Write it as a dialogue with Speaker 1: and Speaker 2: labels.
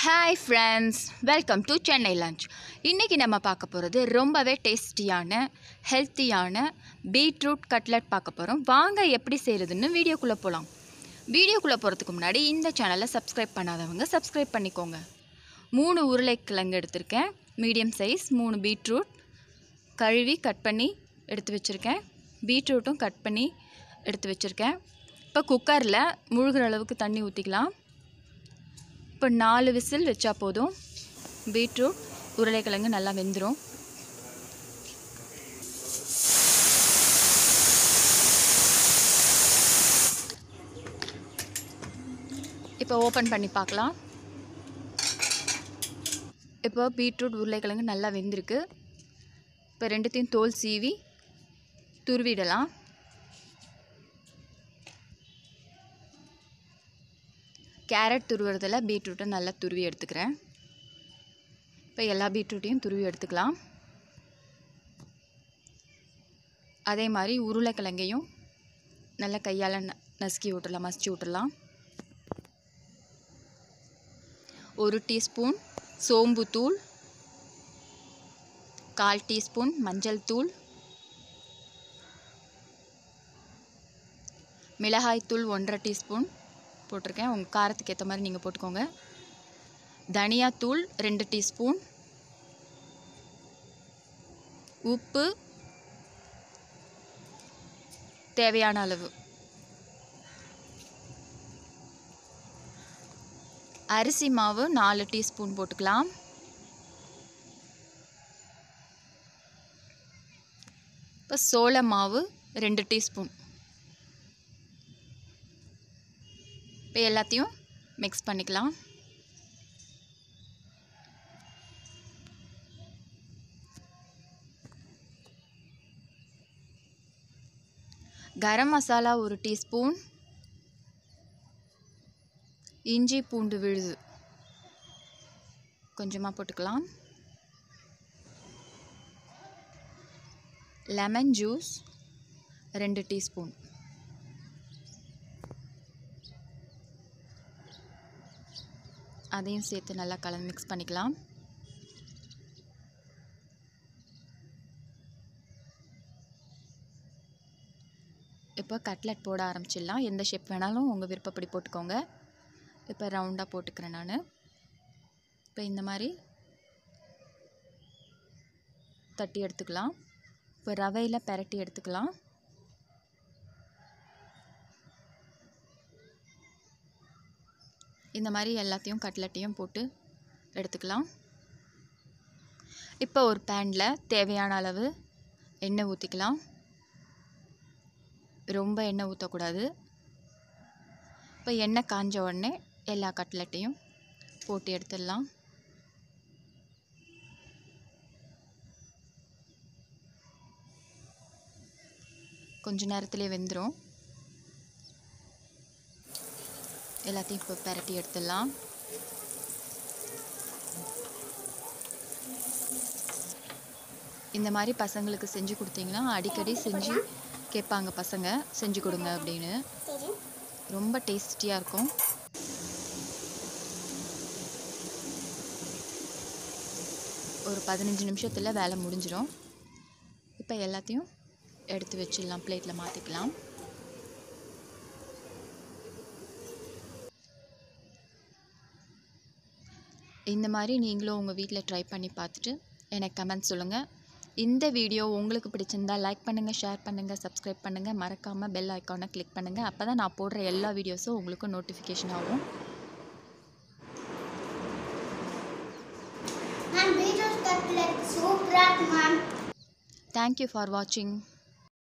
Speaker 1: Hi friends, welcome to Chennai lunch. இன்றைக்கி நம்ம பார்க்க போகிறது ரொம்பவே டேஸ்டியான ஹெல்த்தியான பீட்ரூட் கட்லட் பார்க்க போகிறோம். வாங்க எப்படி செய்கிறதுன்னு வீடியோக்குள்ளே போகலாம். வீடியோக்குள்ளே போகிறதுக்கு முன்னாடி இந்த சேனலை சப்ஸ்கிரைப் பண்ணாதவங்க சப்ஸ்கிரைப் பண்ணிக்கோங்க. 3 உருளைக்கிழங்கு எடுத்திருக்கேன், மீடியம் சைஸ். 3 பீட்ரூட் கழுவி கட் பண்ணி எடுத்து வச்சுருக்கேன். பீட்ரூட்டும் கட் பண்ணி எடுத்து வச்சுருக்கேன். இப்போ குக்கரில் முழுகிற அளவுக்கு தண்ணி ஊற்றிக்கலாம். இப்போ 4 விசில் வச்சா போதும். பீட்ரூட் உருளைக்கிழங்கு நல்லா வெந்துடும். இப்போ ஓப்பன் பண்ணி பார்க்கலாம். இப்போ பீட்ரூட் உருளைக்கிழங்கு நல்லா வெந்திருக்கு. இப்போ ரெண்டுத்தையும் தோல் சீவி துருவிடலாம். கேரட் துருவுறதில் பீட்ரூட்டை நல்லா துருவி எடுத்துக்கிறேன். இப்போ எல்லா பீட்ரூட்டையும் துருவி எடுத்துக்கலாம். அதே மாதிரி உருளைக்கிழங்கையும் நல்லா கையால் மசிச்சு விட்டுடலாம். 1 டீஸ்பூன் சோம்புத்தூள், 1/4 டீஸ்பூன் மஞ்சள் தூள், மிளகாய்த்தூள் 1/2 டீஸ்பூன் போட்டிருக்கேன். உங்கள் காரத்துக்கு ஏற்ற மாதிரி நீங்கள் போட்டுக்கோங்க. தனியாத்தூள் 2 டீஸ்பூன், உப்பு தேவையான அளவு, அரிசி மாவு 4 டீஸ்பூன் போட்டுக்கலாம். இப்போ சோள மாவு 2 டீஸ்பூன். இப்போ எல்லாத்தையும் மிக்ஸ் பண்ணிக்கலாம். கரம் மசாலா 1 டீஸ்பூன், இஞ்சி பூண்டு விழுது கொஞ்சமாக போட்டுக்கலாம். Lemon juice 2 teaspoon. அதையும் சேர்த்து நல்லா கலந்து மிக்ஸ் பண்ணிக்கலாம். இப்போ கட்லட் போட ஆரம்பிச்சிடலாம். எந்த ஷேப் வேணாலும் உங்கள் விருப்பப்படி போட்டுக்கோங்க. இப்போ ரவுண்டாக போட்டுக்கிறேன் நான். இப்போ இந்த மாதிரி தட்டி எடுத்துக்கலாம். இப்போ ரவையில் பெரட்டி எடுத்துக்கலாம். இந்த மாதிரி எல்லாத்தையும் கட்லட்டையும் போட்டு எடுத்துக்கலாம். இப்போ ஒரு பேனில் தேவையான அளவு எண்ணெய் ஊற்றிக்கலாம். ரொம்ப எண்ணெய் ஊற்றக்கூடாது. இப்போ எண்ணெய் காஞ்ச உடனே எல்லா கட்லட்டையும் போட்டு எடுத்துடலாம். கொஞ்ச நேரத்திலே வெந்துடும். எல்லாத்தையும் இப்போ பெரட்டி எடுத்துடலாம். இந்த மாதிரி பசங்களுக்கு செஞ்சு கொடுத்தீங்கன்னா அடிக்கடி செஞ்சு கேட்பாங்க பசங்க, செஞ்சு கொடுங்க அப்படின்னு. ரொம்ப டேஸ்டியாக இருக்கும். ஒரு 15 நிமிஷத்தில் வேலை முடிஞ்சிடும். இப்போ எல்லாத்தையும் எடுத்து வச்சிடலாம், பிளேட்டில் மாற்றிக்கலாம். இந்த மாதிரி நீங்களும் உங்கள் வீட்டில் ட்ரை பண்ணி பார்த்துட்டு எனக்கு கமெண்ட் சொல்லுங்கள். இந்த வீடியோ உங்களுக்கு பிடிச்சிருந்தால் லைக் பண்ணுங்கள், ஷேர் பண்ணுங்கள், சப்ஸ்கிரைப் பண்ணுங்கள். மறக்காமல் பெல் ஐக்கானை கிளிக் பண்ணுங்கள். அப்போ தான் நான் போடுற எல்லா வீடியோஸும் உங்களுக்கு நோட்டிஃபிகேஷன் ஆகும். Thank you for watching.